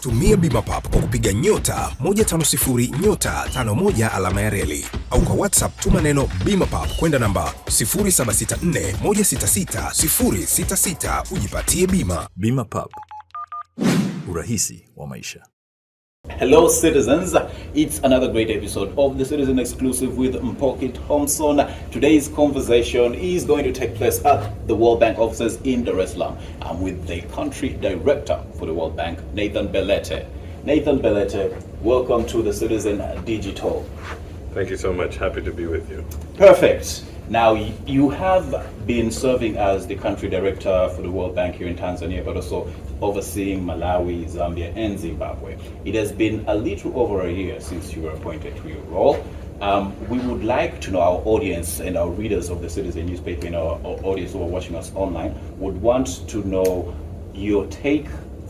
Tumia Bima Pap kwa kupiga nyota 150 nyota 51 alama ya reli au kwa WhatsApp tuma neno Bima Pap kwenda namba 0764166066 ujipatie bima. Bima Pap, urahisi wa maisha. Hello citizens, it's another great episode of the Citizen Exclusive with Mpoki Thompson. Today's conversation is going to take place at the World Bank offices in Dar es Salaam. I'm with the country director for the World Bank, Nathan Belete. Nathan Belete, welcome to the Citizen Digital. Thank you so much, happy to be with you. Perfect. Now, you have been serving as the country director for the World Bank here in Tanzania, but also overseeing Malawi, Zambia, and Zimbabwe. It has been a little over a year since you were appointed to your role. We would like to know, our audience and our readers of the Citizen newspaper and our audience who are watching us online would want to know your take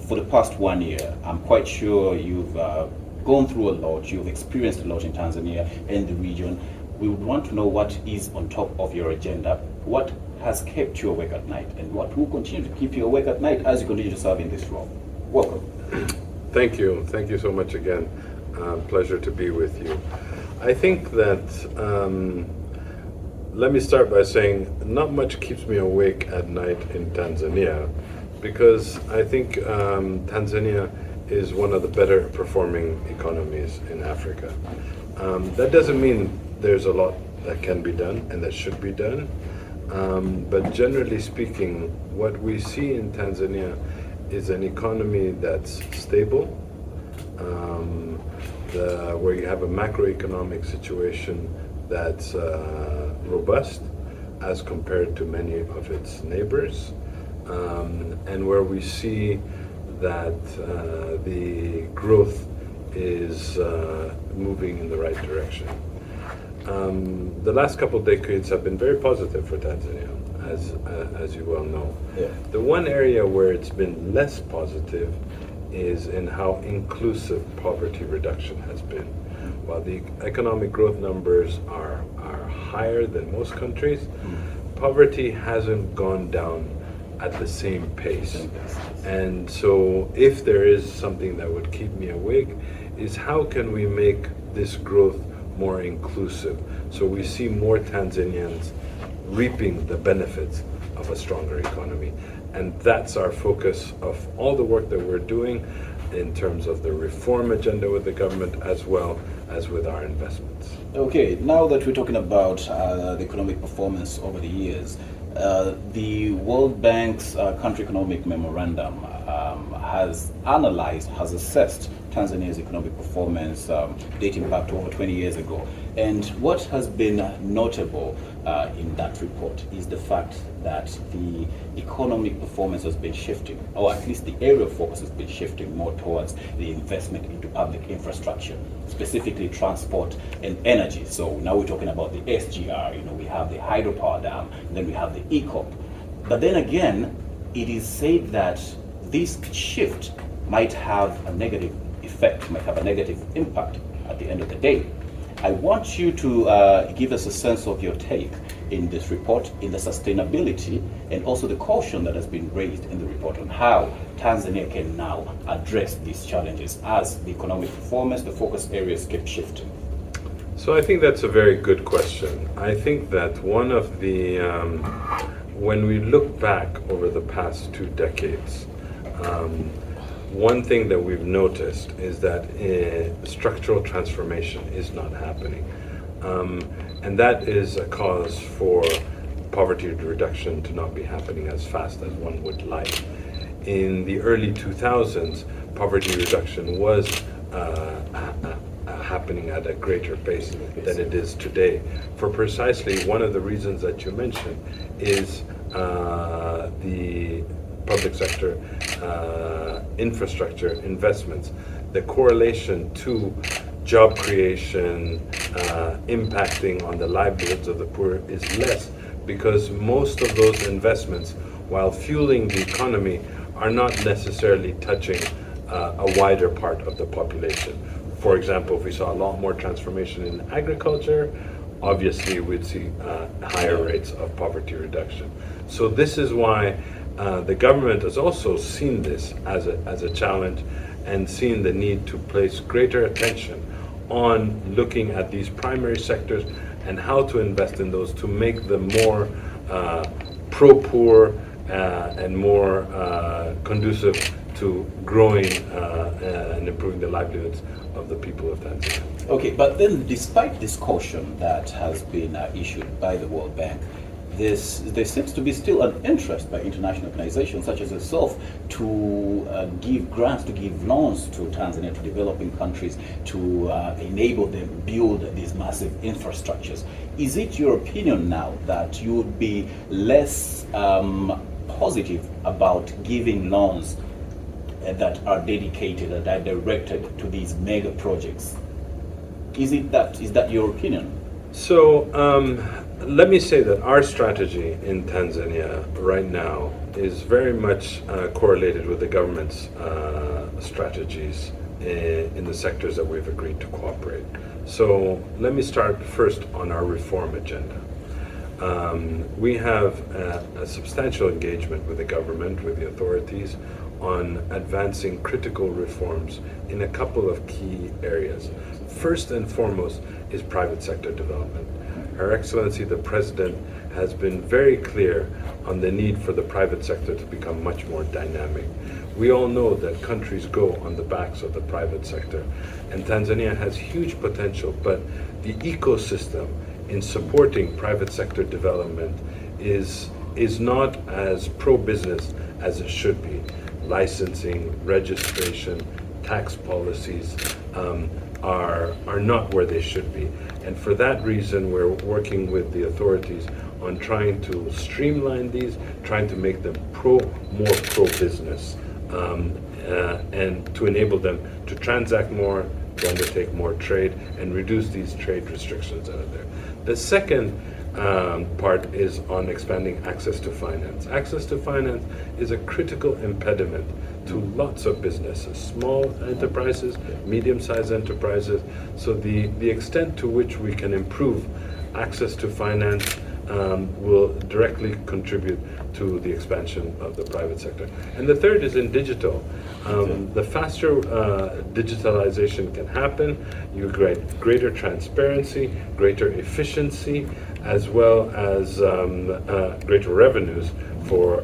for the past 1 year. I'm quite sure you've gone through a lot, you've experienced a lot in Tanzania and the region. We would want to know what is on top of your agenda, what has kept you awake at night, and what will continue to keep you awake at night as you continue to serve in this role. Welcome. Thank you so much again. Pleasure to be with you. I think that, let me start by saying not much keeps me awake at night in Tanzania, because I think Tanzania is one of the better performing economies in Africa. That doesn't mean there's a lot that can be done and that should be done, but generally speaking, what we see in Tanzania is an economy that's stable, where you have a macroeconomic situation that's robust as compared to many of its neighbors, and where we see that the growth is moving in the right direction. The last couple of decades have been very positive for Tanzania, as you well know. Yeah. The one area where it's been less positive is in how inclusive poverty reduction has been. While the economic growth numbers are higher than most countries, poverty hasn't gone down at the same pace. And so if there is something that would keep me awake, is how can we make this growth more inclusive, so we see more Tanzanians reaping the benefits of a stronger economy. And that's our focus of all the work that we're doing in terms of the reform agenda with the government as well as with our investments. Okay, now that we're talking about the economic performance over the years, the World Bank's Country Economic Memorandum has assessed Tanzania's economic performance dating back to over 20 years ago. And what has been notable in that report is the fact that the economic performance has been shifting, or at least the area of focus has been shifting more towards the investment into public infrastructure, specifically transport and energy. So now we're talking about the SGR, we have the hydropower dam, and then we have the ECOP. But then again, it is said that this shift might have a negative effect, might have a negative impact at the end of the day. I want you to give us a sense of your take in this report, in the sustainability, and also the caution that has been raised in the report on how Tanzania can now address these challenges as the economic performance, the focus areas keep shifting. So I think that's a very good question. I think that one of the, when we look back over the past 2 decades, one thing that we've noticed is that structural transformation is not happening. And that is a cause for poverty reduction to not be happening as fast as one would like. In the early 2000s, poverty reduction was happening at a greater pace than it is today. For precisely one of the reasons that you mentioned is the public sector infrastructure investments. The correlation to job creation impacting on the livelihoods of the poor is less, because most of those investments, while fueling the economy, are not necessarily touching a wider part of the population. For example, if we saw a lot more transformation in agriculture, obviously we'd see higher rates of poverty reduction. So this is why the government has also seen this as a challenge and seen the need to place greater attention on looking at these primary sectors and how to invest in those to make them more pro-poor and more conducive to growing and improving the livelihoods of the people of Tanzania. Okay, but then despite this caution that has been issued by the World Bank, there seems to be still an interest by international organizations such as yourself to give grants, to give loans to Tanzania, to developing countries, to enable them build these massive infrastructures. Is it your opinion now that you would be less positive about giving loans that are dedicated, that are directed to these mega projects? Is that your opinion? So let me say that our strategy in Tanzania right now is very much correlated with the government's strategies in the sectors that we've agreed to cooperate. So let me start first on our reform agenda. We have a substantial engagement with the government, with the authorities, on advancing critical reforms in a couple of key areas. First and foremost is private sector development. Her Excellency the President has been very clear on the need for the private sector to become much more dynamic. We all know that countries go on the backs of the private sector, and Tanzania has huge potential, but the ecosystem in supporting private sector development is not as pro-business as it should be. Licensing, registration, tax policies are not where they should be. And for that reason, we're working with the authorities on trying to streamline these, trying to make them more pro-business, and to enable them to transact more, to undertake more trade, and reduce these trade restrictions that are there. The second part is on expanding access to finance. Access to finance is a critical impediment to lots of businesses, small enterprises, medium-sized enterprises. So the extent to which we can improve access to finance will directly contribute to the expansion of the private sector. And the third is in digital. The faster digitalization can happen, you get greater transparency, greater efficiency, as well as greater revenues for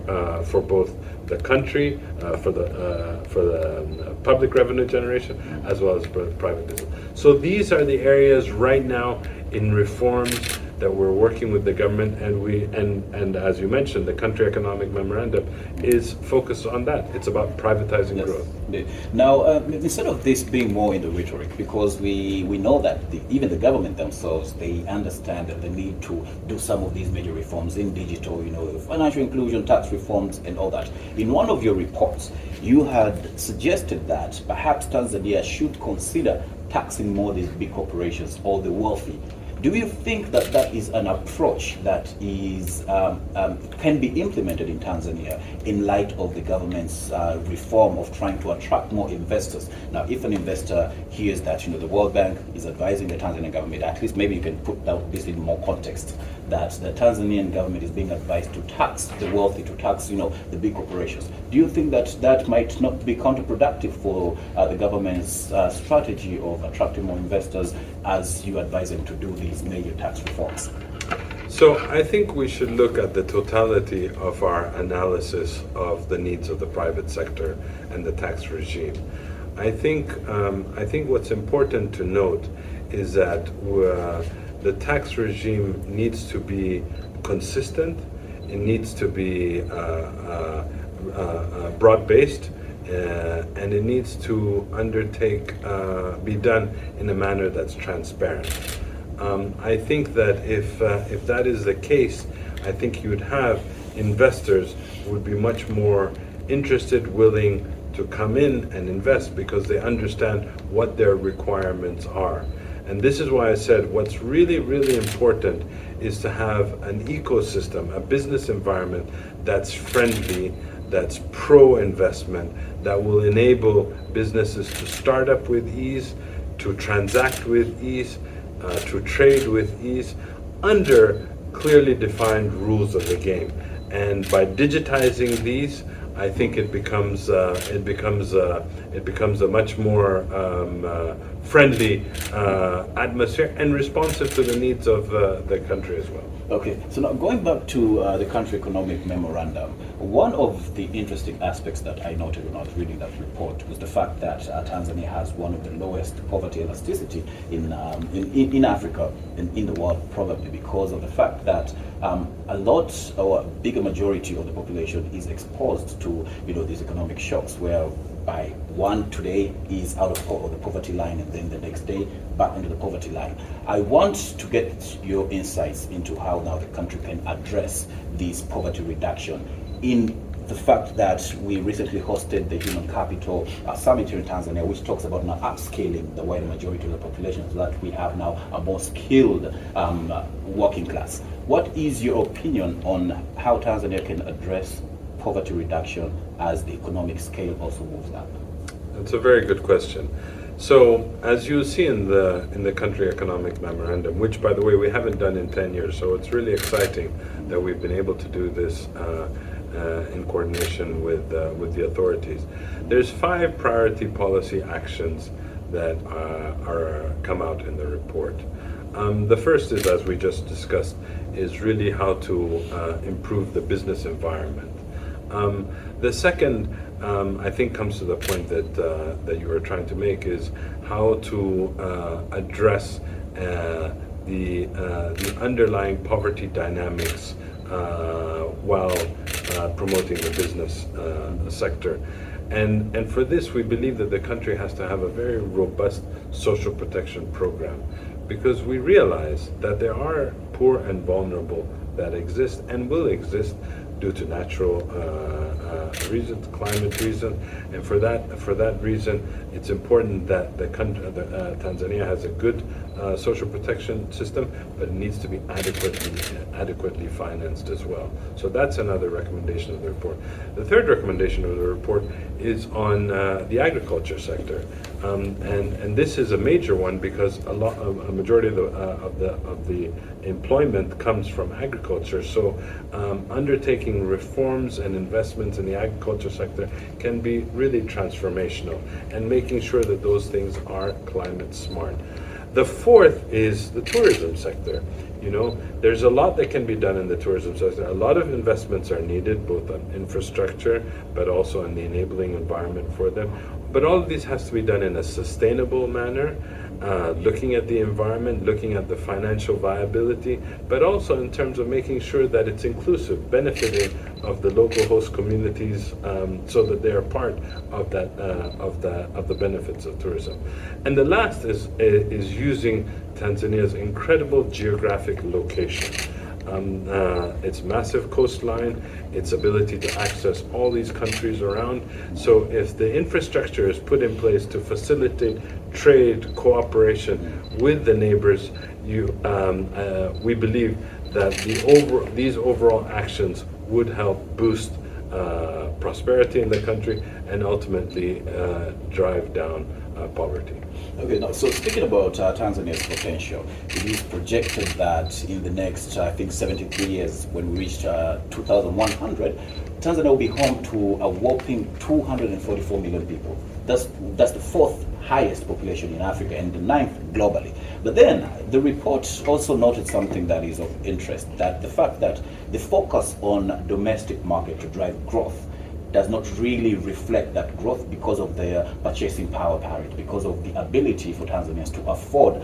both the country, for the public revenue generation, as well as for private business. So these are the areas right now in reforms that we're working with the government, and as you mentioned, the country economic memorandum is focused on that. It's about privatizing growth. Now, instead of this being more in the rhetoric, because we know that even the government themselves, they understand that they need to do some of these major reforms in digital, financial inclusion, tax reforms, and all that. In one of your reports, you had suggested that perhaps Tanzania should consider taxing more these big corporations or the wealthy. Do you think that that is an approach that is can be implemented in Tanzania in light of the government's reform of trying to attract more investors? Now, if an investor hears that the World Bank is advising the Tanzanian government, at least maybe you can put this in more context, that the Tanzanian government is being advised to tax the wealthy, to tax the big corporations. Do you think that that might not be counterproductive for the government's strategy of attracting more investors as you advise them to do these major tax reforms? So I think we should look at the totality of our analysis of the needs of the private sector and the tax regime. I think what's important to note is that the tax regime needs to be consistent. It needs to be broad-based, and it needs to be done in a manner that's transparent. I think that if that is the case, I think you would have investors who would be much more interested, willing to come in and invest because they understand what their requirements are. And this is why I said what's really, really important is to have an ecosystem, a business environment that's friendly, that's pro-investment, that will enable businesses to start up with ease, to transact with ease, to trade with ease, under clearly defined rules of the game. And by digitizing these, I think it becomes a much more friendly atmosphere and responsive to the needs of the country as well. Okay, so now going back to the country economic memorandum, one of the interesting aspects that I noted when I was reading that report was the fact that Tanzania has one of the lowest poverty elasticity in Africa and in the world, probably because of the fact that a lot or a bigger majority of the population is exposed to these economic shocks, where by one today is out of the poverty line and then the next day back into the poverty line. I want to get your insights into how now the country can address this poverty reduction, in the fact that we recently hosted the Human Capital Summit here in Tanzania, which talks about now upscaling the wider majority of the population so that we have now a more skilled working class. What is your opinion on how Tanzania can address poverty reduction as the economic scale also moves up? That's a very good question. So, as you see in the country economic memorandum, which, by the way, we haven't done in 10 years, so it's really exciting that we've been able to do this in coordination with the authorities. There's 5 priority policy actions that are come out in the report. The first is, as we just discussed, is really how to improve the business environment. The second, I think, comes to the point that you were trying to make, is how to address the underlying poverty dynamics while promoting the business sector. And for this, we believe that the country has to have a very robust social protection program, because we realize that there are poor and vulnerable that exist and will exist due to natural reasons, climate reason, and for that reason, it's important that the country, Tanzania, has a good social protection system, but it needs to be adequately financed as well. So that's another recommendation of the report. The third recommendation of the report is on the agriculture sector, and this is a major one because a majority of the employment comes from agriculture. So undertaking reforms and investments in the agriculture sector can be really transformational, and making sure that those things are climate smart. The fourth is the tourism sector. There's a lot that can be done in the tourism sector. A lot of investments are needed, both on infrastructure, but also in the enabling environment for them. But all of these has to be done in a sustainable manner, looking at the environment, looking at the financial viability, but also in terms of making sure that it's inclusive, benefiting of the local host communities, so that they are part of that of the benefits of tourism. And the last is using Tanzania's incredible geographic location. Its massive coastline, its ability to access all these countries around. So if the infrastructure is put in place to facilitate trade, cooperation with the neighbors, we believe that these overall actions would help boost prosperity in the country and ultimately drive down poverty. Okay, now, so speaking about Tanzania's potential, it is projected that in the next, I think, 73 years, when we reach 2100, Tanzania will be home to a whopping 244 million people. That's the 4th highest population in Africa and the 9th globally. But then the report also noted something that is of interest, that the fact that the focus on domestic market to drive growth does not really reflect that growth because of their purchasing power parity, because of the ability for Tanzanians to afford,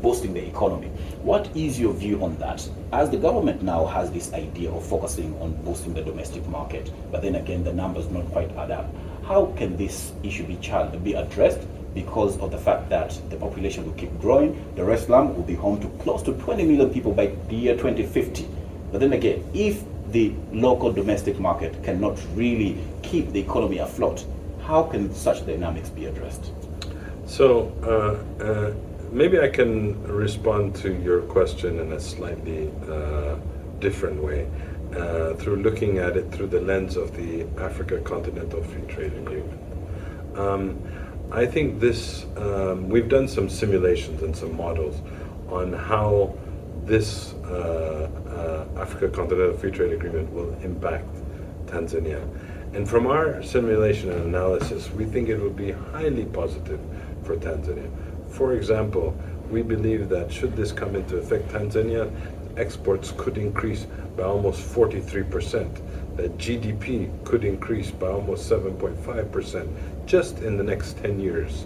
boosting the economy. What is your view on that? As the government now has this idea of focusing on boosting the domestic market, but then again, the numbers not quite add up. How can this issue be addressed? Because of the fact that the population will keep growing, Dar es Salaam will be home to close to 20 million people by the year 2050. But then again, if the local domestic market cannot really keep the economy afloat, how can such dynamics be addressed? So maybe I can respond to your question in a slightly different way, through looking at it through the lens of the Africa Continental Free Trade Agreement. I think this, we've done some simulations and some models on how this Africa Continental Free Trade Agreement will impact Tanzania. And from our simulation and analysis, we think it will be highly positive for Tanzania. For example, we believe that should this come into effect, Tanzania exports could increase by almost 43%, that GDP could increase by almost 7.5% just in the next 10 years.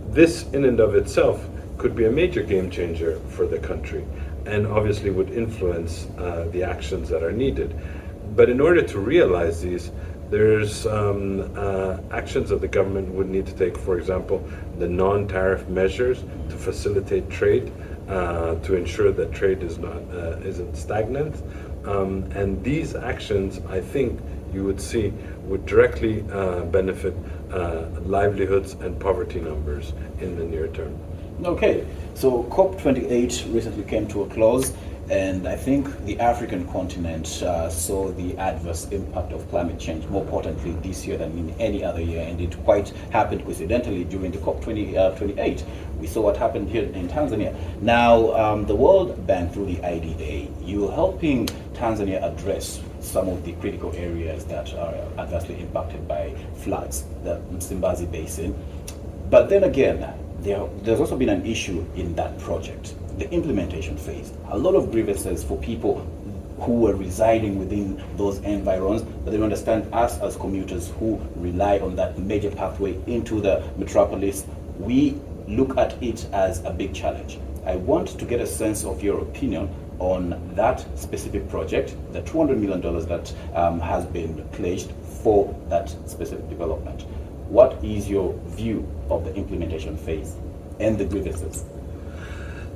This in and of itself could be a major game changer for the country and obviously would influence the actions that are needed. But in order to realize these, there's actions that the government would need to take, for example, the non-tariff measures to facilitate trade, to ensure that trade isn't stagnant. And these actions, I think, you would see would directly benefit livelihoods and poverty numbers in the near term. Okay, so COP28 recently came to a close, and I think the African continent saw the adverse impact of climate change more potently this year than in any other year, and it quite happened coincidentally during the COP28. We saw what happened here in Tanzania. Now, the World Bank, through the IDA, you're helping Tanzania address some of the critical areas that are adversely impacted by floods, the Zimbabwe Basin. But then again, there's also been an issue in that project, the implementation phase. A lot of grievances for people who were residing within those environs, but they understand us as commuters who rely on that major pathway into the metropolis. We look at it as a big challenge. I want to get a sense of your opinion on that specific project, the $200 million that has been pledged for that specific development. What is your view of the implementation phase and the grievances?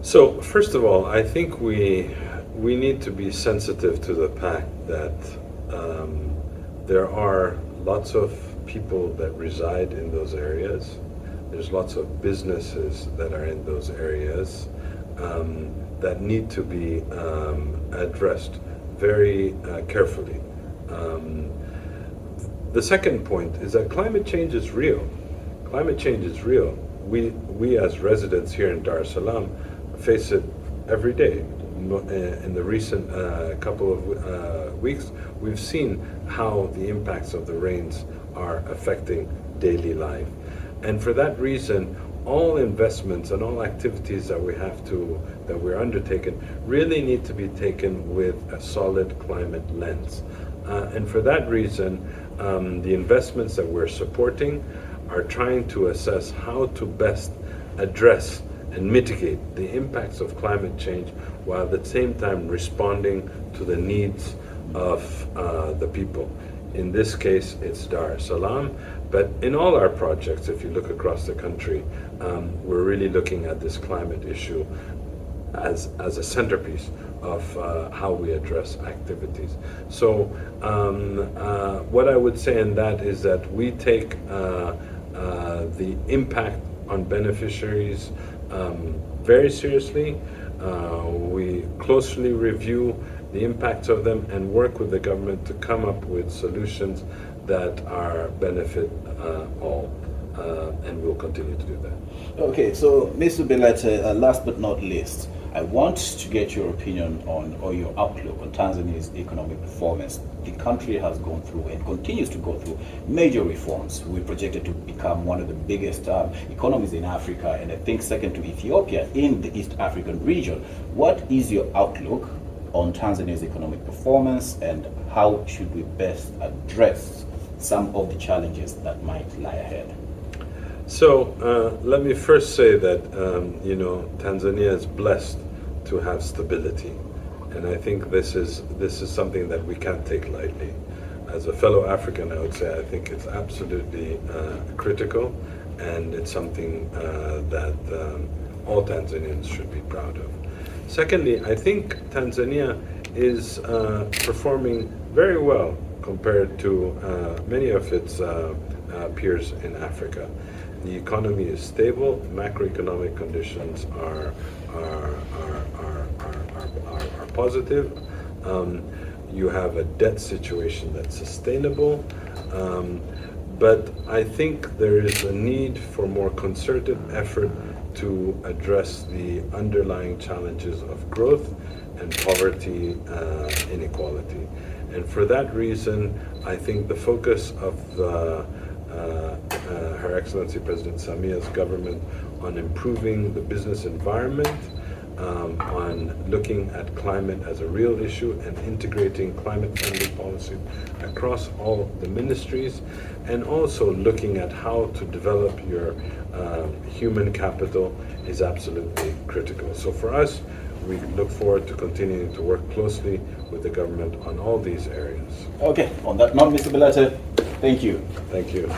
So, first of all, I think we need to be sensitive to the fact that there are lots of people that reside in those areas. There's lots of businesses that are in those areas that need to be addressed very carefully. The second point is that climate change is real. Climate change is real. We as residents here in Dar es Salaam face it every day. In the recent couple of weeks, we've seen how the impacts of the rains are affecting daily life. And for that reason, all investments and all activities that we're undertaking really need to be taken with a solid climate lens. And for that reason, the investments that we're supporting are trying to assess how to best address and mitigate the impacts of climate change while at the same time responding to the needs of the people. In this case, it's Dar es Salaam, but in all our projects, if you look across the country, we're really looking at this climate issue as a centerpiece of how we address activities. So what I would say in that is that we take the impact on beneficiaries very seriously. We closely review the impacts of them and work with the government to come up with solutions that are benefit all. And we'll continue to do that. Okay, so Mr. Belete, last but not least, I want to get your opinion on, or your outlook on Tanzania's economic performance. The country has gone through and continues to go through major reforms. We're projected to become one of the biggest economies in Africa, and I think second to Ethiopia in the East African region. What is your outlook on Tanzania's economic performance, and how should we best address some of the challenges that might lie ahead? So let me first say that Tanzania is blessed to have stability, and I think this is something that we can't take lightly. As a fellow African, I would say I think it's absolutely critical, and it's something that all Tanzanians should be proud of. Secondly, I think Tanzania is performing very well compared to many of its peers in Africa. The economy is stable. Macroeconomic conditions are positive. You have a debt situation that's sustainable. But I think there is a need for more concerted effort to address the underlying challenges of growth, and poverty inequality. And for that reason, I think the focus of Her Excellency President Samia's government on improving the business environment, on looking at climate as a real issue and integrating climate-friendly policy across all the ministries, and also looking at how to develop your human capital is absolutely critical. So for us, we look forward to continuing to work closely with the government on all these areas. Okay, on that note, Mr. Belete, thank you. Thank you.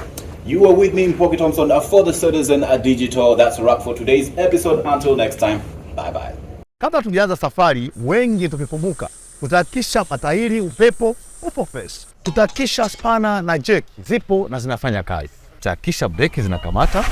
You were with me in Pocket Thompson for the Citizen Digital. That's a wrap for today's episode. Until next time, bye bye. Kabla tujaanza safari, wengi tukikumbuka tutahakikisha matairi upepo upo fresh. Tutahakikisha spana na jeki zipo na zinafanya kazi. Tutahakikisha breki zinakamata,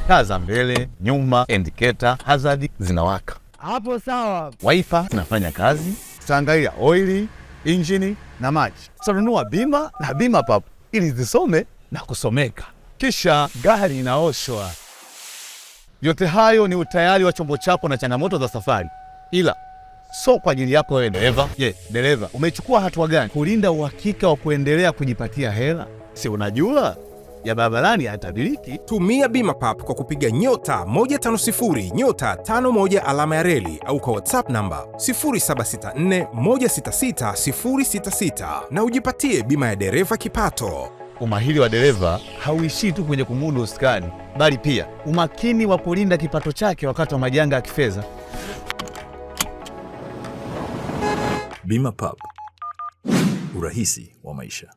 taa za mbele, nyuma, indicator, hazard zinawaka. Hapo sawa. Wiper zinafanya kazi. Tutaangalia oili, injini na maji. Tutanunua bima na bima papo ili zisome na kusomeka. Kisha gari inaoshwa. Yote hayo ni utayari wa chombo chako na changamoto za safari. Ila so kwa ajili yako wewe dereva. Dereva, umechukua hatua gani kulinda uhakika wa kuendelea kujipatia hela? Si unajua ya barabarani hayatabiriki. Tumia bima pap kwa kupiga *150 *51 alama ya reli au kwa WhatsApp namba 0764166066 na ujipatie bima ya dereva kipato. Umahiri wa dereva hauishii tu kwenye kumudu usukani, bali pia umakini wa kulinda kipato chake wakati wa majanga ya kifedha. Bima Pub, urahisi wa maisha.